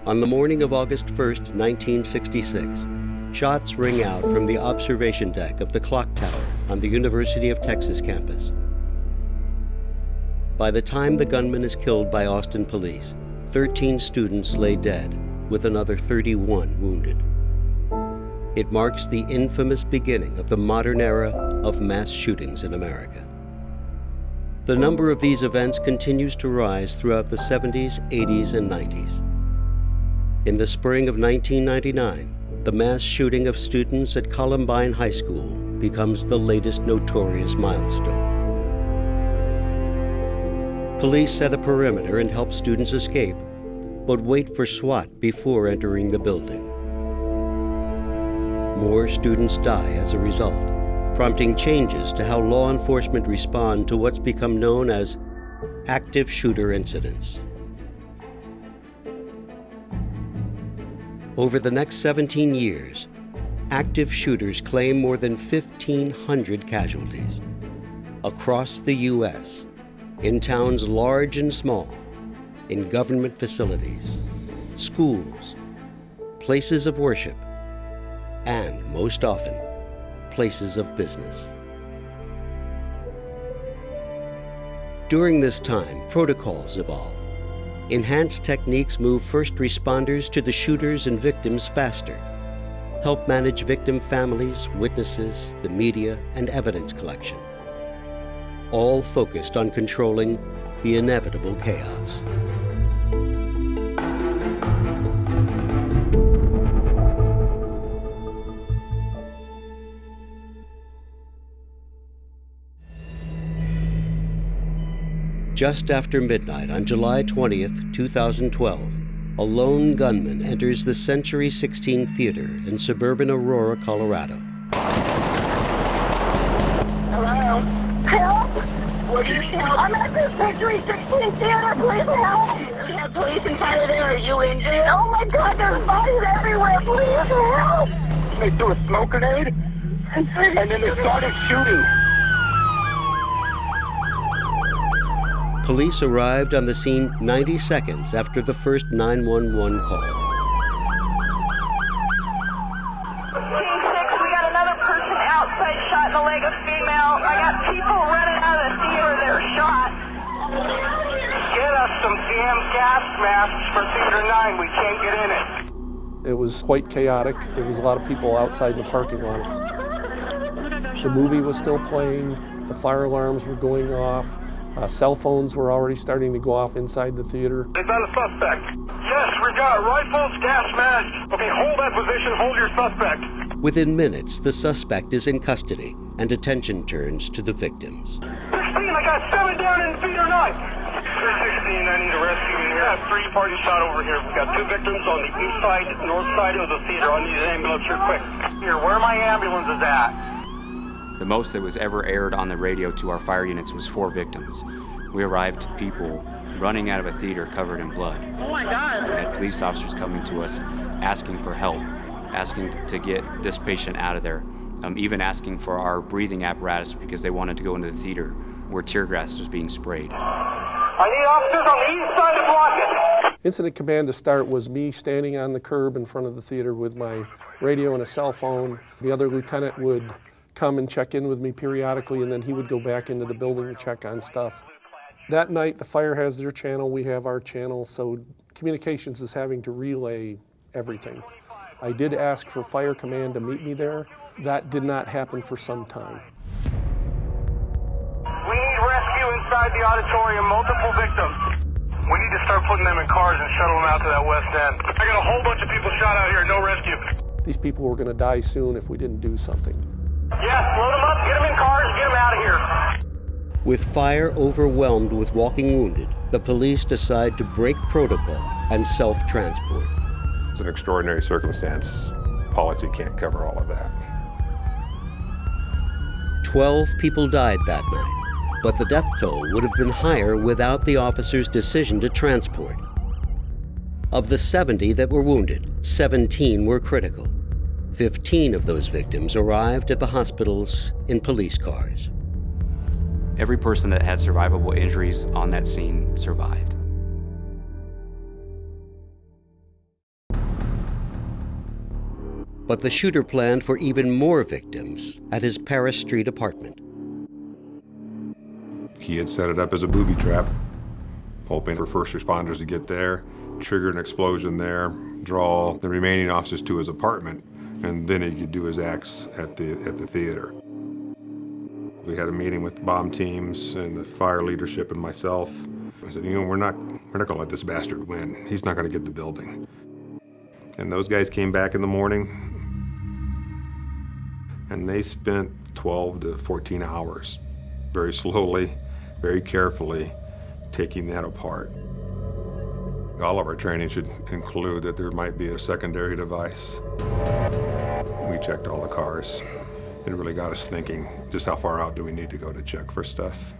On the morning of August 1st, 1966, shots ring out from the observation deck of the clock tower on the University of Texas campus. By the time the gunman is killed by Austin police, 13 students lay dead, with another 31 wounded. It marks the infamous beginning of the modern era of mass shootings in America. The number of these events continues to rise throughout the 70s, 80s, and 90s. In the spring of 1999, the mass shooting of students at Columbine High School becomes the latest notorious milestone. Police set a perimeter and help students escape, but wait for SWAT before entering the building. More students die as a result, prompting changes to how law enforcement respond to what's become known as active shooter incidents. Over the next 17 years, active shooters claim more than 1,500 casualties across the U.S., in towns large and small, in government facilities, schools, places of worship, and, most often, places of business. During this time, protocols evolve. Enhanced techniques move first responders to the shooters and victims faster, help manage victim families, witnesses, the media, and evidence collection, all focused on controlling the inevitable chaos. Just after midnight on July 20th, 2012, a lone gunman enters the Century 16 Theater in suburban Aurora, Colorado. Hello? Help! What do you need? I'm at the Century 16 Theater, please help! We have police inside of there, are you injured? Oh my God, there's bodies everywhere, please help! They threw a smoke grenade, and then they started shooting. Police arrived on the scene 90 seconds after the first 911 call. Team 6, we got another person outside shot in the leg, a female. I got people running out of the theater that are shot. Get us some damn gas masks for Theater 9. We can't get in it. It was quite chaotic. There was a lot of people outside in the parking lot. The movie was still playing. The fire alarms were going off. Cell phones were already starting to go off inside the theater. They got a suspect. Yes, we got rifles, gas masks. Okay, hold that position, hold your suspect. Within minutes, the suspect is in custody, and attention turns to the victims. 16, I got 7 down in Theater 9. 16, I need a rescue in here. I have 3 parties shot over here. We've got 2 victims on the east side, north side of the theater. I need an ambulance here quick. Here, where are my ambulances at? The most that was ever aired on the radio to our fire units was 4 victims. We arrived to people running out of a theater covered in blood. Oh my God. We had police officers coming to us asking for help, asking to get this patient out of there, even asking for our breathing apparatus because they wanted to go into the theater where tear gas was being sprayed. I need officers on the east side to block it. Incident command to start was me standing on the curb in front of the theater with my radio and a cell phone. The other lieutenant would come and check in with me periodically, and then he would go back into the building to check on stuff. That night, the fire has their channel, we have our channel, so communications is having to relay everything. I did ask for fire command to meet me there. That did not happen for some time. We need rescue inside the auditorium, multiple victims. We need to start putting them in cars and shuttle them out to that west end. I got a whole bunch of people shot out here, no rescue. These people were going to die soon if we didn't do something. Yes, load them up, get them in cars, get them out of here. With fire overwhelmed with walking wounded, the police decide to break protocol and self-transport. It's an extraordinary circumstance. Policy can't cover all of that. 12 people died that night, but the death toll would have been higher without the officers' decision to transport. Of the 70 that were wounded, 17 were critical. 15 of those victims arrived at the hospitals in police cars. Every person that had survivable injuries on that scene survived. But the shooter planned for even more victims at his Paris Street apartment. He had set it up as a booby trap, hoping for first responders to get there, trigger an explosion there, draw the remaining officers to his apartment, and then he could do his acts at the theater. We had a meeting with bomb teams and the fire leadership and myself. I said, we're not going to let this bastard win. He's not going to get the building. And those guys came back in the morning, and they spent 12 to 14 hours, very slowly, very carefully, taking that apart. All of our training should include that there might be a secondary device. We checked all the cars. It really got us thinking, just how far out do we need to go to check for stuff?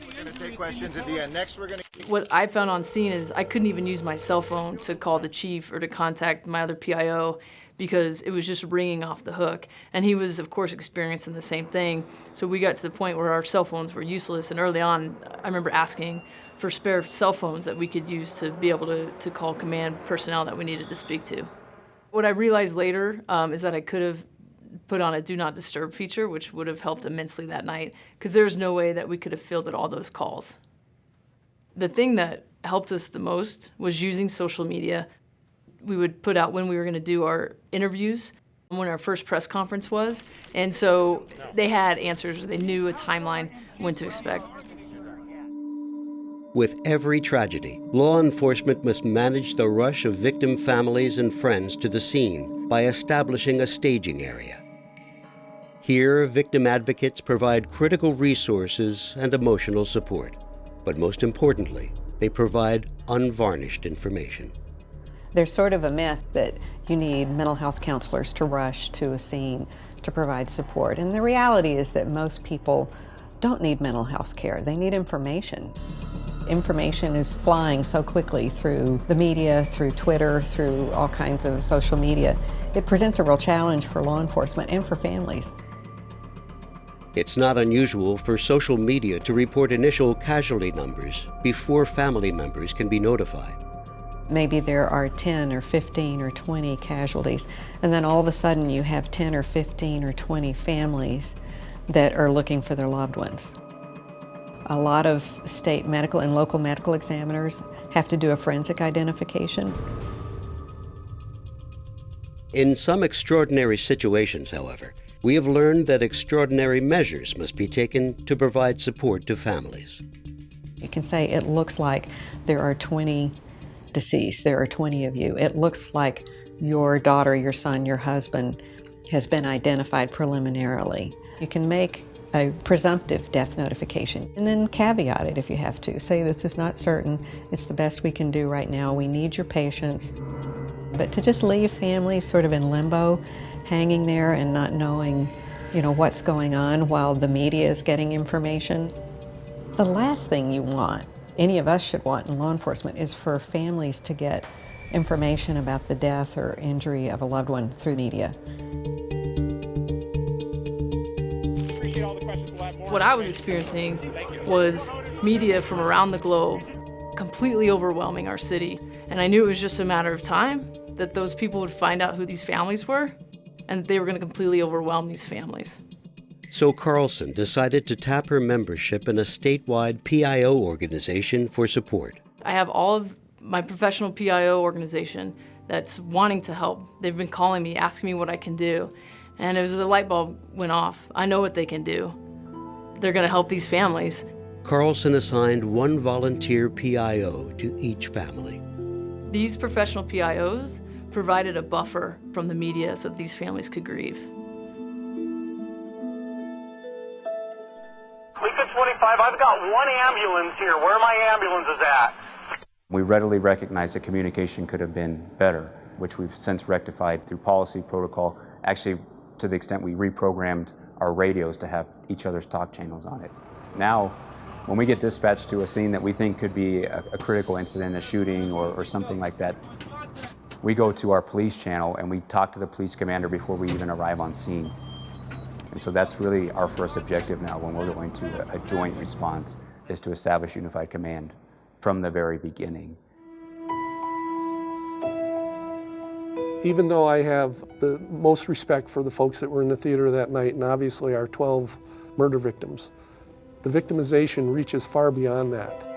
We're going to take questions at the end. Next, we're going to... What I found on scene is I couldn't even use my cell phone to call the chief or to contact my other PIO because it was just ringing off the hook. And he was, of course, experiencing the same thing. So we got to the point where our cell phones were useless. And early on, I remember asking for spare cell phones that we could use to be able to call command personnel that we needed to speak to. What I realized later is that I could have put on a do not disturb feature, which would have helped immensely that night, because there's no way that we could have fielded all those calls. The thing that helped us the most was using social media. We would put out when we were going to do our interviews, when our first press conference was, and so they had answers. They knew a timeline, when to expect. With every tragedy, law enforcement must manage the rush of victim families and friends to the scene by establishing a staging area. Here, victim advocates provide critical resources and emotional support. But most importantly, they provide unvarnished information. There's sort of a myth that you need mental health counselors to rush to a scene to provide support. And the reality is that most people don't need mental health care. They need information. Information is flying so quickly through the media, through Twitter, through all kinds of social media. It presents a real challenge for law enforcement and for families. It's not unusual for social media to report initial casualty numbers before family members can be notified. Maybe there are 10 or 15 or 20 casualties, and then all of a sudden you have 10 or 15 or 20 families that are looking for their loved ones. A lot of state medical and local medical examiners have to do a forensic identification. In some extraordinary situations, however, we have learned that extraordinary measures must be taken to provide support to families. You can say it looks like there are 20 deceased, there are 20 of you. It looks like your daughter, your son, your husband has been identified preliminarily. You can make a presumptive death notification and then caveat it if you have to. Say this is not certain, it's the best we can do right now, we need your patience. But to just leave families sort of in limbo, hanging there and not knowing, what's going on while the media is getting information. The last thing you want, any of us should want in law enforcement, is for families to get information about the death or injury of a loved one through media. What I was experiencing was media from around the globe completely overwhelming our city. And I knew it was just a matter of time that those people would find out who these families were, and they were going to completely overwhelm these families. So Carlson decided to tap her membership in a statewide PIO organization for support. I have all of my professional PIO organization that's wanting to help. They've been calling me, asking me what I can do. And it was the light bulb went off. I know what they can do. They're going to help these families. Carlson assigned one volunteer PIO to each family. These professional PIOs provided a buffer from the media so that these families could grieve. Lisa 25, I've got one ambulance here. Where my ambulances at? We readily recognized that communication could have been better, which we've since rectified through policy protocol, actually to the extent we reprogrammed our radios to have each other's talk channels on it. Now, when we get dispatched to a scene that we think could be a critical incident, a shooting or something like that, we go to our police channel and we talk to the police commander before we even arrive on scene. And so that's really our first objective now when we're going to a joint response, is to establish unified command from the very beginning. Even though I have the most respect for the folks that were in the theater that night, and obviously our 12 murder victims, the victimization reaches far beyond that.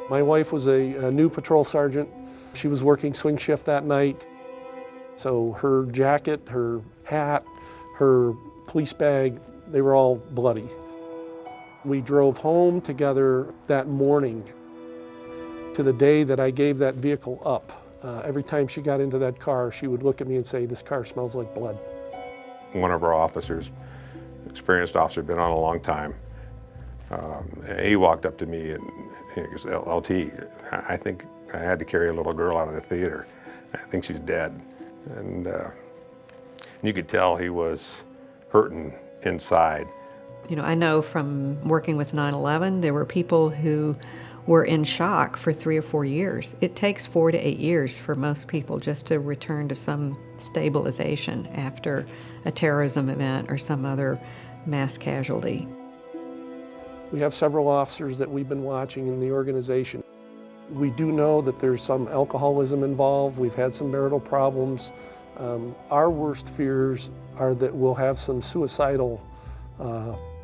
My wife was a new patrol sergeant. She was working swing shift that night. So her jacket, her hat, her police bag, they were all bloody. We drove home together that morning to the day that I gave that vehicle up. Every time she got into that car, she would look at me and say, "This car smells like blood." One of our officers, experienced officer, been on a long time, he walked up to me and he goes, "LT, I think I had to carry a little girl out of the theater. I think she's dead." And you could tell he was hurting inside. You know, I know from working with 9/11, there were people who were in shock for 3 or 4 years. It takes 4 to 8 years for most people just to return to some stabilization after a terrorism event or some other mass casualty. We have several officers that we've been watching in the organization. We do know that there's some alcoholism involved. We've had some marital problems. Our worst fears are that we'll have some suicidal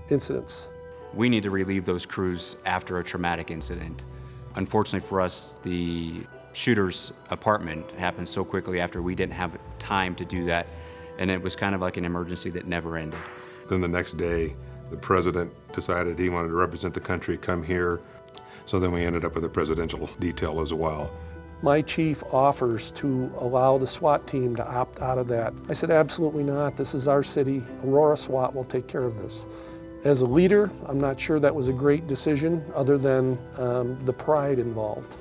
incidents. We need to relieve those crews after a traumatic incident. Unfortunately for us, the shooter's apartment happened so quickly after we didn't have time to do that, and it was kind of like an emergency that never ended. Then the next day, the president decided he wanted to represent the country, come here. So then we ended up with a presidential detail as well. My chief offers to allow the SWAT team to opt out of that. I said, absolutely not. This is our city. Aurora SWAT will take care of this. As a leader, I'm not sure that was a great decision other than the pride involved.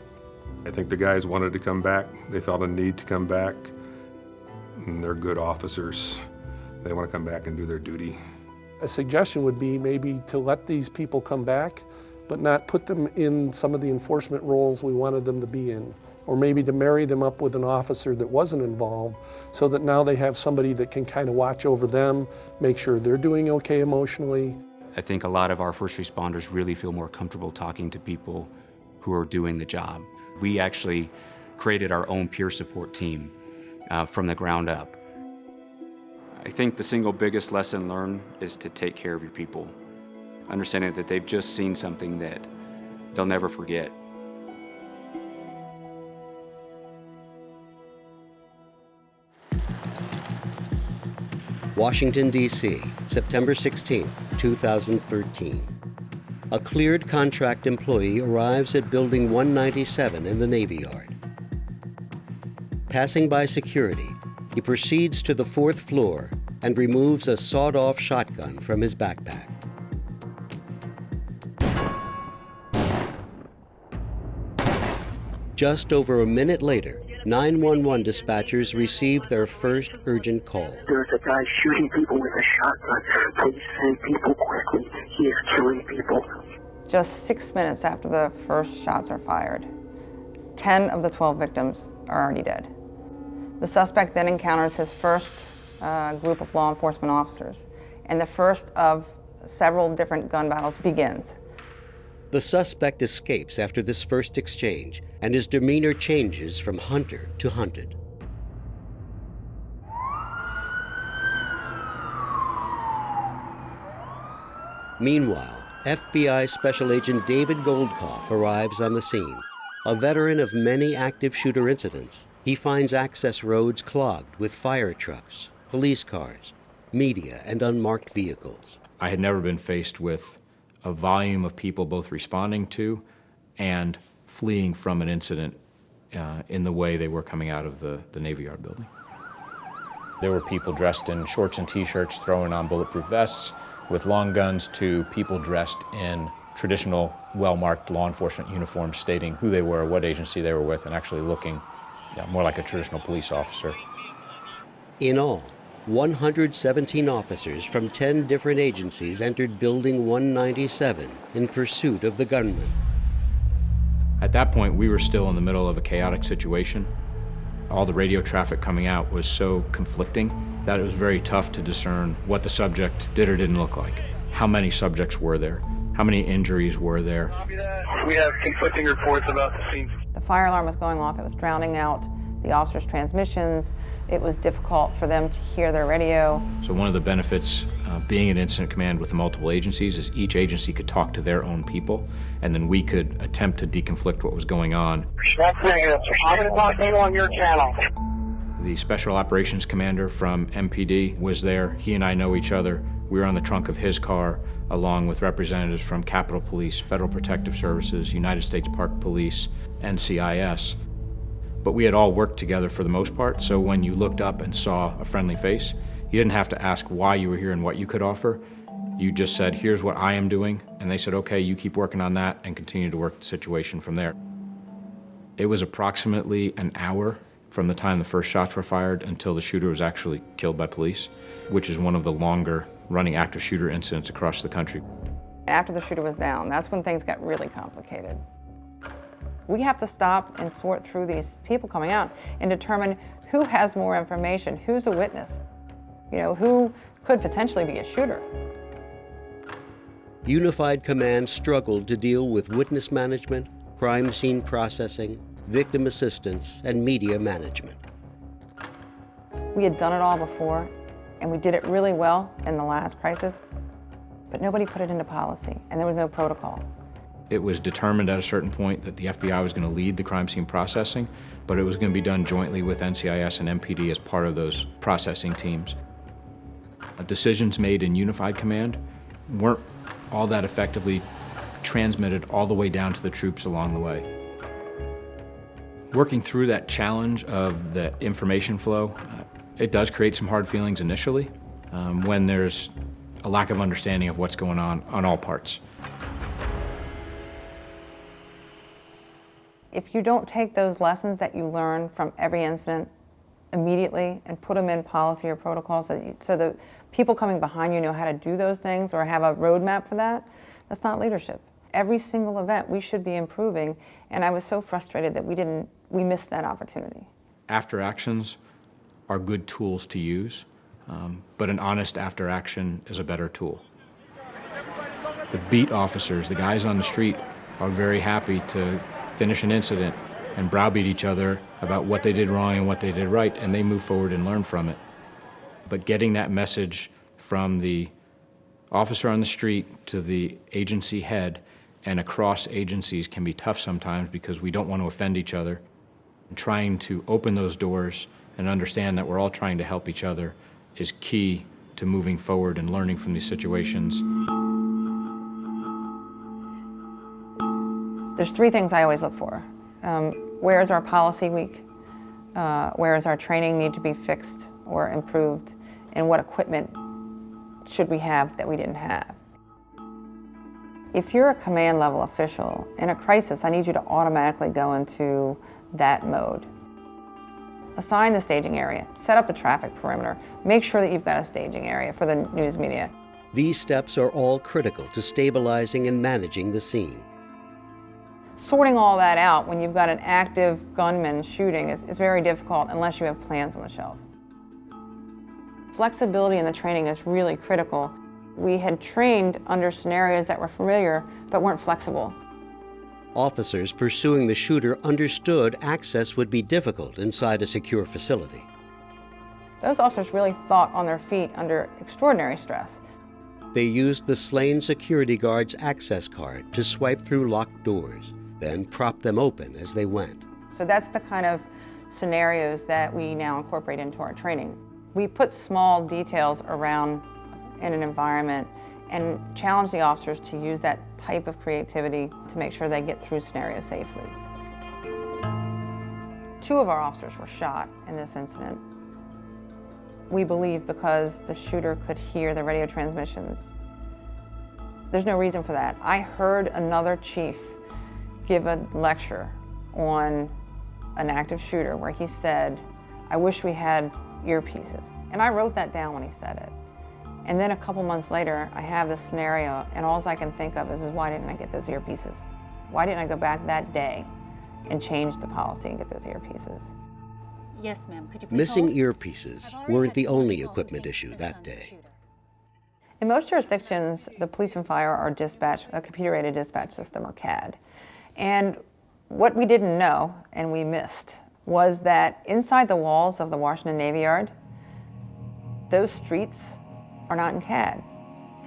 I think the guys wanted to come back. They felt a need to come back. And they're good officers. They want to come back and do their duty. A suggestion would be maybe to let these people come back, but not put them in some of the enforcement roles we wanted them to be in. Or maybe to marry them up with an officer that wasn't involved so that now they have somebody that can kind of watch over them, make sure they're doing okay emotionally. I think a lot of our first responders really feel more comfortable talking to people who are doing the job. We actually created our own peer support team from the ground up. I think the single biggest lesson learned is to take care of your people, understanding that they've just seen something that they'll never forget. Washington, D.C., September 16, 2013. A cleared contract employee arrives at Building 197 in the Navy Yard. Passing by security, he proceeds to the 4th floor and removes a sawed-off shotgun from his backpack. Just over a minute later, 911 dispatchers received their first urgent call. There's a guy shooting people with a shotgun. Please send people quickly. He is killing people. Just 6 minutes after the first shots are fired, 10 of the 12 victims are already dead. The suspect then encounters his first group of law enforcement officers, and the first of several different gun battles begins. The suspect escapes after this first exchange, and his demeanor changes from hunter to hunted. Meanwhile, FBI Special Agent David Goldkoff arrives on the scene. A veteran of many active shooter incidents, he finds access roads clogged with fire trucks, police cars, media, and unmarked vehicles. I had never been faced with a volume of people both responding to and fleeing from an incident in the way they were coming out of the Navy Yard building. There were people dressed in shorts and t-shirts throwing on bulletproof vests with long guns to people dressed in traditional, well-marked law enforcement uniforms stating who they were, what agency they were with, and actually looking more like a traditional police officer. In all, 117 officers from 10 different agencies entered Building 197 in pursuit of the gunman. At that point, we were still in the middle of a chaotic situation. All the radio traffic coming out was so conflicting that it was very tough to discern what the subject did or didn't look like. How many subjects were there? How many injuries were there? We have conflicting reports about the scene. The fire alarm was going off. It was drowning out the officers' transmissions. It was difficult for them to hear their radio. So one of the benefits being an incident command with multiple agencies is each agency could talk to their own people, and then we could attempt to deconflict what was going on. That's negative. I'm going to talk to you on your channel. The Special Operations Commander from MPD was there. He and I know each other. We were on the trunk of his car, along with representatives from Capitol Police, Federal Protective Services, United States Park Police, NCIS. But we had all worked together for the most part, so when you looked up and saw a friendly face, you didn't have to ask why you were here and what you could offer. You just said, here's what I am doing, and they said, okay, you keep working on that and continue to work the situation from there. It was approximately an hour from the time the first shots were fired until the shooter was actually killed by police, which is one of the longer running active shooter incidents across the country. After the shooter was down, that's when things got really complicated. We have to stop and sort through these people coming out and determine who has more information, who's a witness, who could potentially be a shooter. Unified Command struggled to deal with witness management, crime scene processing, victim assistance, and media management. We had done it all before, and we did it really well in the last crisis, but nobody put it into policy, and there was no protocol. It was determined at a certain point that the FBI was going to lead the crime scene processing, but it was going to be done jointly with NCIS and MPD as part of those processing teams. Decisions made in Unified Command weren't all that effectively transmitted all the way down to the troops along the way. Working through that challenge of the information flow, it does create some hard feelings initially when there's a lack of understanding of what's going on all parts. If you don't take those lessons that you learn from every incident immediately and put them in policy or protocols so the people coming behind you know how to do those things or have a roadmap for that, that's not leadership. Every single event we should be improving, and I was so frustrated that we missed that opportunity. After actions are good tools to use, but an honest after action is a better tool. The beat officers, the guys on the street, are very happy to finish an incident and browbeat each other about what they did wrong and what they did right, and they move forward and learn from it. But getting that message from the officer on the street to the agency head and across agencies can be tough sometimes because we don't want to offend each other. And trying to open those doors and understand that we're all trying to help each other is key to moving forward and learning from these situations. There's three things I always look for. Where is our policy weak? Where is our training need to be fixed or improved? And what equipment should we have that we didn't have? If you're a command level official in a crisis, I need you to automatically go into that mode. Assign the staging area, set up the traffic perimeter, make sure that you've got a staging area for the news media. These steps are all critical to stabilizing and managing the scene. Sorting all that out when you've got an active gunman shooting is very difficult unless you have plans on the shelf. Flexibility in the training is really critical. We had trained under scenarios that were familiar but weren't flexible. Officers pursuing the shooter understood access would be difficult inside a secure facility. Those officers really thought on their feet under extraordinary stress. They used the slain security guard's access card to swipe through locked doors, then prop them open as they went. So that's the kind of scenarios that we now incorporate into our training. We put small details around in an environment and challenge the officers to use that type of creativity to make sure they get through scenarios safely. 2 of our officers were shot in this incident. We believe because the shooter could hear the radio transmissions. There's no reason for that. I heard another chief give a lecture on an active shooter where he said, "I wish we had earpieces." And I wrote that down when he said it. And then a couple months later, I have this scenario, and all I can think of is why didn't I get those earpieces? Why didn't I go back that day and change the policy and get those earpieces? Yes, ma'am. Could you please Missing hold? earpieces weren't the only equipment issue that day. In most jurisdictions, the police and fire are dispatched, a computer-aided dispatch system, or CAD. And what we didn't know, and we missed, was that inside the walls of the Washington Navy Yard, those streets are not in CAD.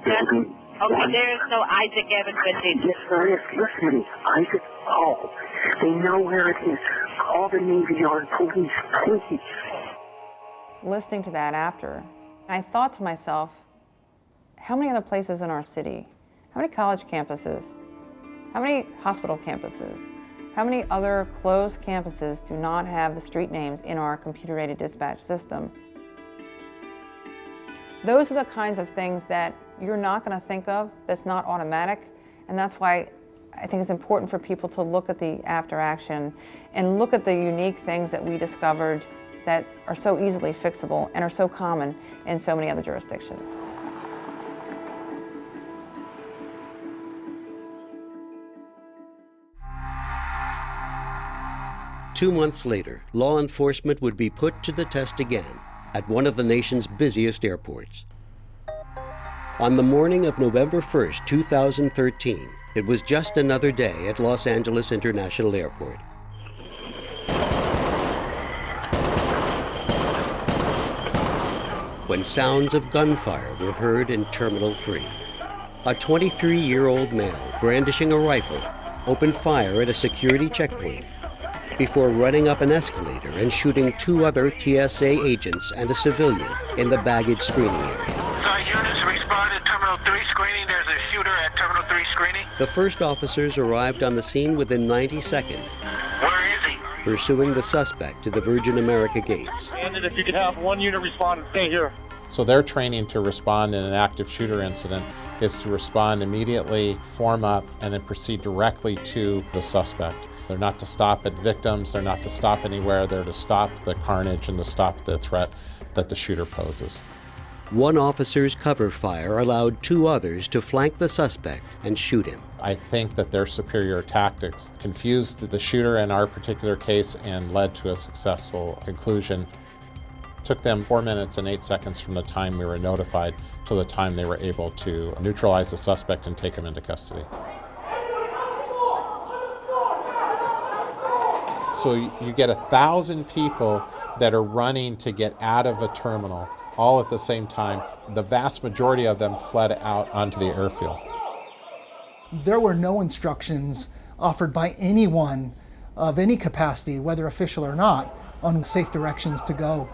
Okay, there is no Isaac Evans Benedict. Yes, there is. Listen to me. Isaac, call. They know where it is. Call the Navy Yard police, please. Listening to that after, I thought to myself, how many other places in our city, how many college campuses, how many hospital campuses, how many other closed campuses do not have the street names in our computer-aided dispatch system? Those are the kinds of things that you're not going to think of, that's not automatic, and that's why I think it's important for people to look at the after action and look at the unique things that we discovered that are so easily fixable and are so common in so many other jurisdictions. Two months later, law enforcement would be put to the test again at one of the nation's busiest airports. On the morning of November 1st, 2013, it was just another day at Los Angeles International Airport. When sounds of gunfire were heard in Terminal 3. A 23-year-old male brandishing a rifle opened fire at a security checkpoint before running up an escalator and shooting two other TSA agents and a civilian in the baggage screening area. Units respond to Terminal 3 screening. There's a shooter at Terminal 3 screening. The first officers arrived on the scene within 90 seconds. Where is he? Pursuing the suspect to the Virgin America gates. And if you could have one unit respond and stay here. So their training to respond in an active shooter incident is to respond immediately, form up, and then proceed directly to the suspect. They're not to stop at victims, they're not to stop anywhere, they're to stop the carnage and to stop the threat that the shooter poses. One officer's cover fire allowed two others to flank the suspect and shoot him. I think that their superior tactics confused the shooter in our particular case and led to a successful conclusion. It took them 4 minutes and 8 seconds from the time we were notified to the time they were able to neutralize the suspect and take him into custody. So you get 1,000 people that are running to get out of a terminal all at the same time. The vast majority of them fled out onto the airfield. There were no instructions offered by anyone of any capacity, whether official or not, on safe directions to go.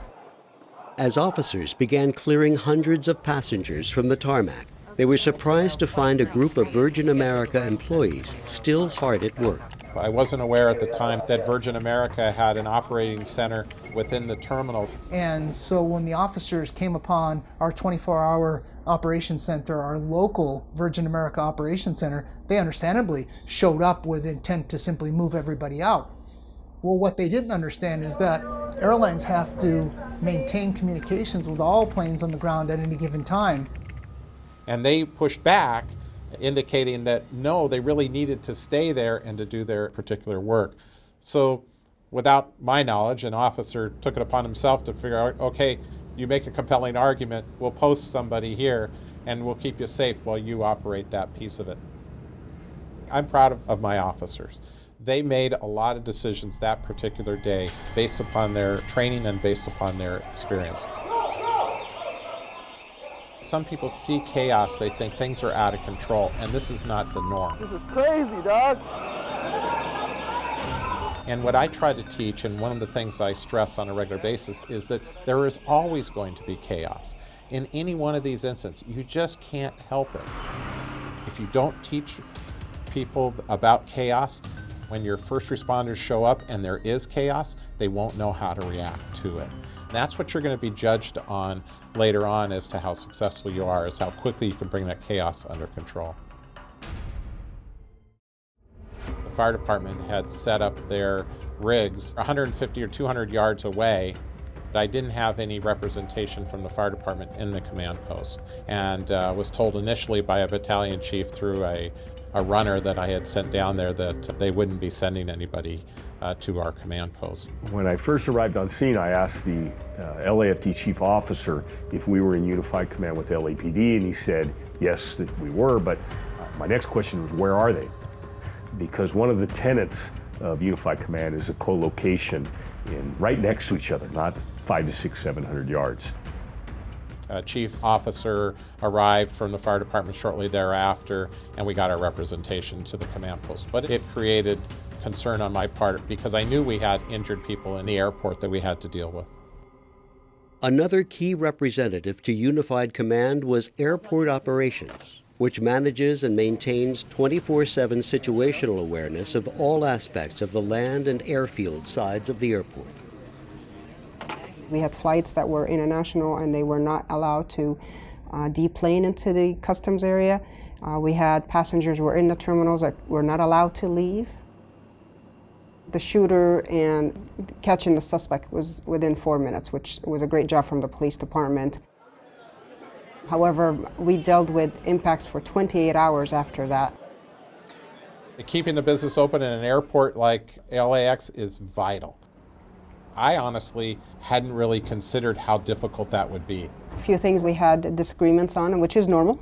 As officers began clearing hundreds of passengers from the tarmac, they were surprised to find a group of Virgin America employees still hard at work. I wasn't aware at the time that Virgin America had an operating center within the terminal. And so when the officers came upon our 24-hour operations center, our local Virgin America operations center, they understandably showed up with intent to simply move everybody out. Well, what they didn't understand is that airlines have to maintain communications with all planes on the ground at any given time. And they pushed back, indicating that no, they really needed to stay there and to do their particular work. So without my knowledge, an officer took it upon himself to figure out, okay, you make a compelling argument, we'll post somebody here and we'll keep you safe while you operate that piece of it. I'm proud of my officers. They made a lot of decisions that particular day based upon their training and based upon their experience. Some people see chaos, they think things are out of control, and this is not the norm. This is crazy, dog. And what I try to teach, and one of the things I stress on a regular basis, is that there is always going to be chaos. In any one of these incidents, you just can't help it. If you don't teach people about chaos, when your first responders show up and there is chaos, they won't know how to react to it. That's what you're going to be judged on later on as to how successful you are, is how quickly you can bring that chaos under control. The fire department had set up their rigs 150 or 200 yards away, but I didn't have any representation from the fire department in the command post, and was told initially by a battalion chief through a runner that I had sent down there that they wouldn't be sending anybody to our command post. When I first arrived on scene, I asked the LAFD chief officer if we were in unified command with LAPD, and he said yes, that we were, but my next question was, where are they? Because one of the tenets of Unified Command is a co-location right next to each other, not 500 to 600, 700 yards. A chief officer arrived from the fire department shortly thereafter, and we got our representation to the command post. But it created concern on my part because I knew we had injured people in the airport that we had to deal with. Another key representative to Unified Command was Airport Operations, which manages and maintains 24/7 situational awareness of all aspects of the land and airfield sides of the airport. We had flights that were international and they were not allowed to deplane into the customs area. We had passengers who were in the terminals that were not allowed to leave. The shooter and catching the suspect was within 4 minutes, which was a great job from the police department. However, we dealt with impacts for 28 hours after that. Keeping the business open in an airport like LAX is vital. I honestly hadn't really considered how difficult that would be. A few things we had disagreements on, which is normal,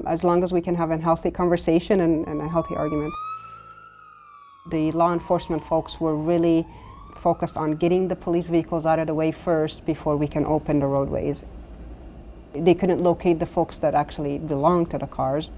as long as we can have a healthy conversation and a healthy argument. The law enforcement folks were really focused on getting the police vehicles out of the way first before we can open the roadways. They couldn't locate the folks that actually belonged to the cars.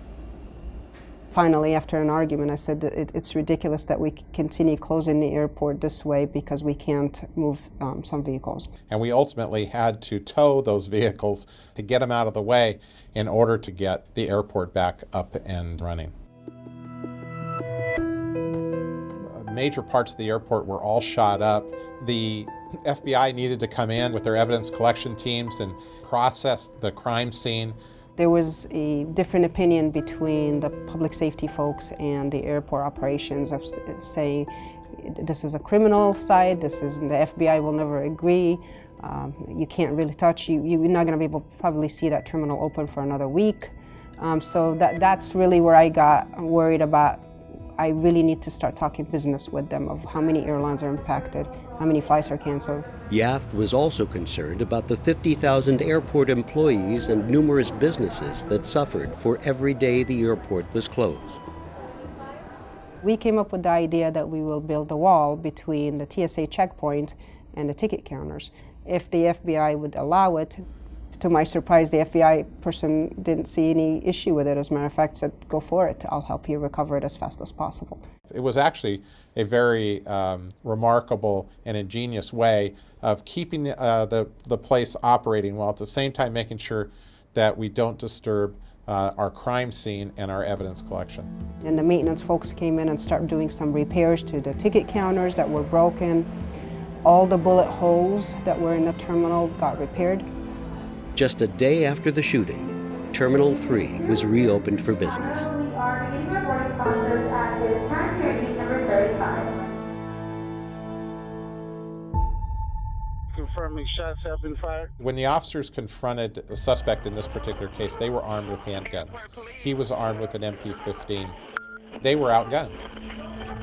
Finally, after an argument, I said that it's ridiculous that we continue closing the airport this way because we can't move some vehicles. And we ultimately had to tow those vehicles to get them out of the way in order to get the airport back up and running. Major parts of the airport were all shot up. The FBI needed to come in with their evidence collection teams and process the crime scene. There was a different opinion between the public safety folks and the airport operations of saying this is a criminal side, the FBI will never agree, you can't really touch, you're not going to be able to probably see that terminal open for another week. So that's really where I got worried about. I really need to start talking business with them of how many airlines are impacted, how many flights are canceled. Yaft was also concerned about the 50,000 airport employees and numerous businesses that suffered for every day the airport was closed. We came up with the idea that we will build a wall between the TSA checkpoint and the ticket counters. If the FBI would allow it, to my surprise, the FBI person didn't see any issue with it. As a matter of fact, said, go for it. I'll help you recover it as fast as possible. It was actually a very remarkable and ingenious way of keeping the place operating while at the same time making sure that we don't disturb our crime scene and our evidence collection. And the maintenance folks came in and started doing some repairs to the ticket counters that were broken. All the bullet holes that were in the terminal got repaired. Just a day after the shooting, Terminal 3 was reopened for business. We are beginning our boarding process at the time period number 35. Confirming shots have been fired. When the officers confronted the suspect in this particular case, they were armed with handguns. He was armed with an MP-15. They were outgunned.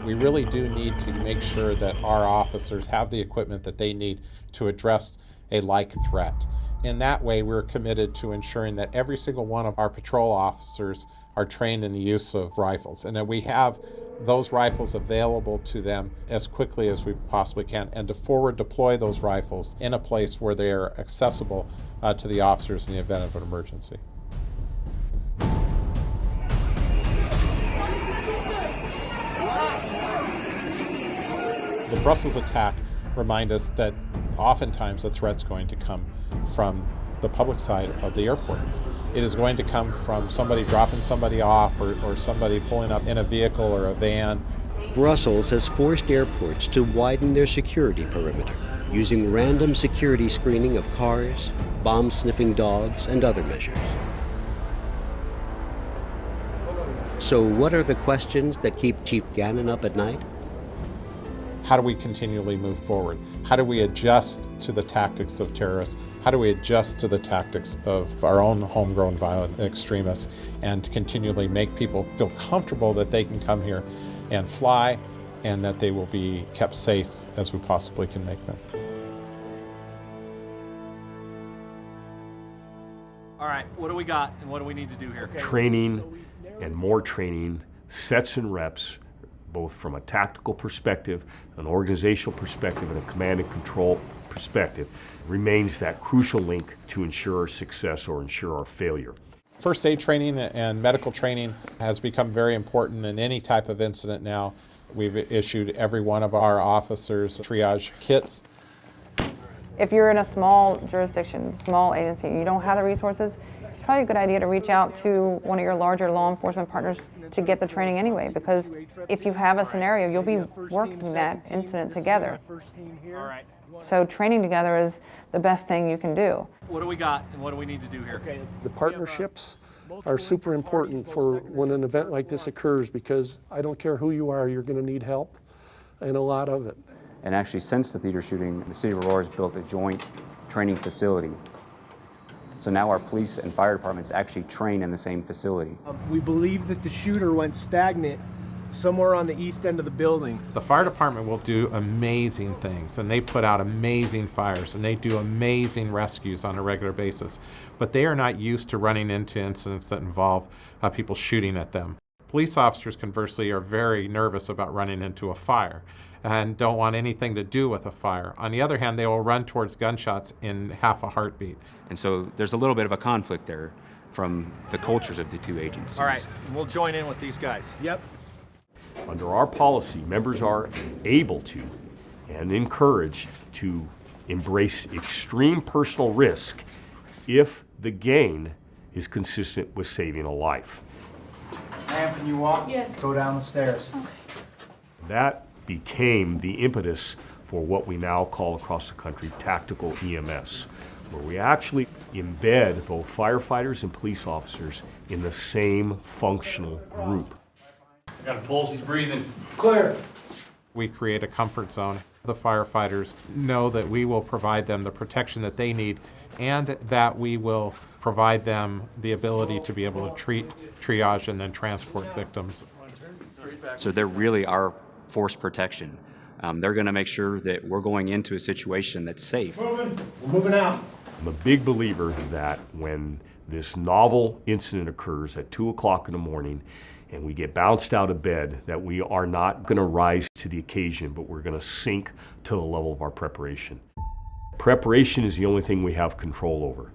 We really do need to make sure that our officers have the equipment that they need to address a like threat. In that way, we're committed to ensuring that every single one of our patrol officers are trained in the use of rifles and that we have those rifles available to them as quickly as we possibly can and to forward deploy those rifles in a place where they are accessible to the officers in the event of an emergency. The Brussels attack reminds us that oftentimes the threat's going to come from the public side of the airport. It is going to come from somebody dropping somebody off or somebody pulling up in a vehicle or a van. Brussels has forced airports to widen their security perimeter, using random security screening of cars, bomb-sniffing dogs, and other measures. So what are the questions that keep Chief Gannon up at night? How do we continually move forward? How do we adjust to the tactics of terrorists? How do we adjust to the tactics of our own homegrown violent extremists and continually make people feel comfortable that they can come here and fly and that they will be kept safe as we possibly can make them? All right, what do we got and what do we need to do here? Training and more training, sets and reps, both from a tactical perspective, an organizational perspective, and a command and control perspective, remains that crucial link to ensure our success or ensure our failure. First aid training and medical training has become very important in any type of incident now. We've issued every one of our officers triage kits. If you're in a small jurisdiction, small agency, you don't have the resources, it's probably a good idea to reach out to one of your larger law enforcement partners to get the training anyway, because if you have a scenario, you'll be working that incident together. All right. So training together is the best thing you can do. What do we got and what do we need to do here? The partnerships are super important for when an event like this occurs, because I don't care who you are, you're going to need help, and a lot of it. And actually, since the theater shooting, the City of Aurora has built a joint training facility. So now our police and fire departments actually train in the same facility. We believe that the shooter went stagnant somewhere on the east end of the building. The fire department will do amazing things, and they put out amazing fires, and they do amazing rescues on a regular basis. But they are not used to running into incidents that involve people shooting at them. Police officers, conversely, are very nervous about running into a fire and don't want anything to do with a fire. On the other hand, they will run towards gunshots in half a heartbeat. And so there's a little bit of a conflict there from the cultures of the two agencies. All right, we'll join in with these guys. Yep. Under our policy, members are able to and encouraged to embrace extreme personal risk if the gain is consistent with saving a life. Ma'am, can you walk? Yes. Go down the stairs. Okay. That became the impetus for what we now call across the country tactical EMS, where we actually embed both firefighters and police officers in the same functional group. Got a pulse, he's breathing. Clear. We create a comfort zone. The firefighters know that we will provide them the protection that they need, and that we will provide them the ability to be able to treat, triage, and then transport victims. So they're really our force protection. They're going to make sure that we're going into a situation that's safe. We're moving out. I'm a big believer that when this novel incident occurs at 2 o'clock in the morning and we get bounced out of bed, that we are not going to rise to the occasion, but we're going to sink to the level of our preparation. Preparation is the only thing we have control over.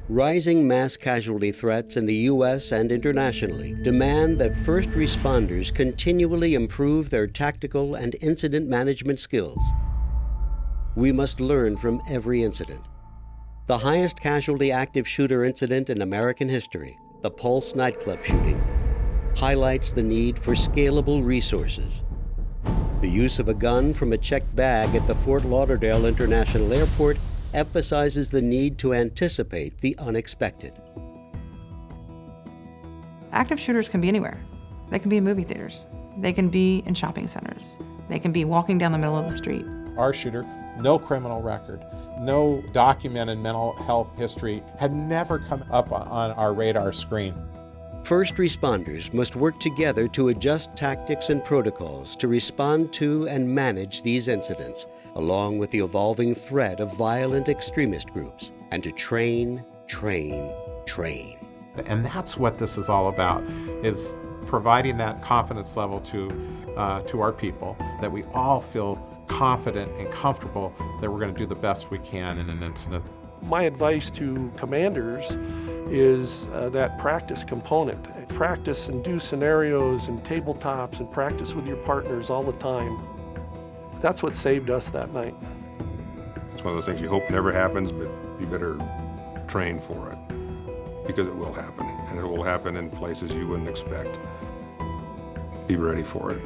Rising mass casualty threats in the U.S. and internationally demand that first responders continually improve their tactical and incident management skills. We must learn from every incident. The highest casualty active shooter incident in American history, the Pulse nightclub shooting, highlights the need for scalable resources. The use of a gun from a checked bag at the Fort Lauderdale International Airport emphasizes the need to anticipate the unexpected. Active shooters can be anywhere. They can be in movie theaters. They can be in shopping centers. They can be walking down the middle of the street. Our shooter, no criminal record, no documented mental health history, had never come up on our radar screen. First responders must work together to adjust tactics and protocols to respond to and manage these incidents, along with the evolving threat of violent extremist groups, and to train, train, train. And that's what this is all about, is providing that confidence level to our people, that we all feel confident and comfortable that we're going to do the best we can in an incident. My advice to commanders is that practice component. Practice and do scenarios and tabletops and practice with your partners all the time. That's what saved us that night. It's one of those things you hope never happens, but you better train for it, because it will happen, and it will happen in places you wouldn't expect. Be ready for it.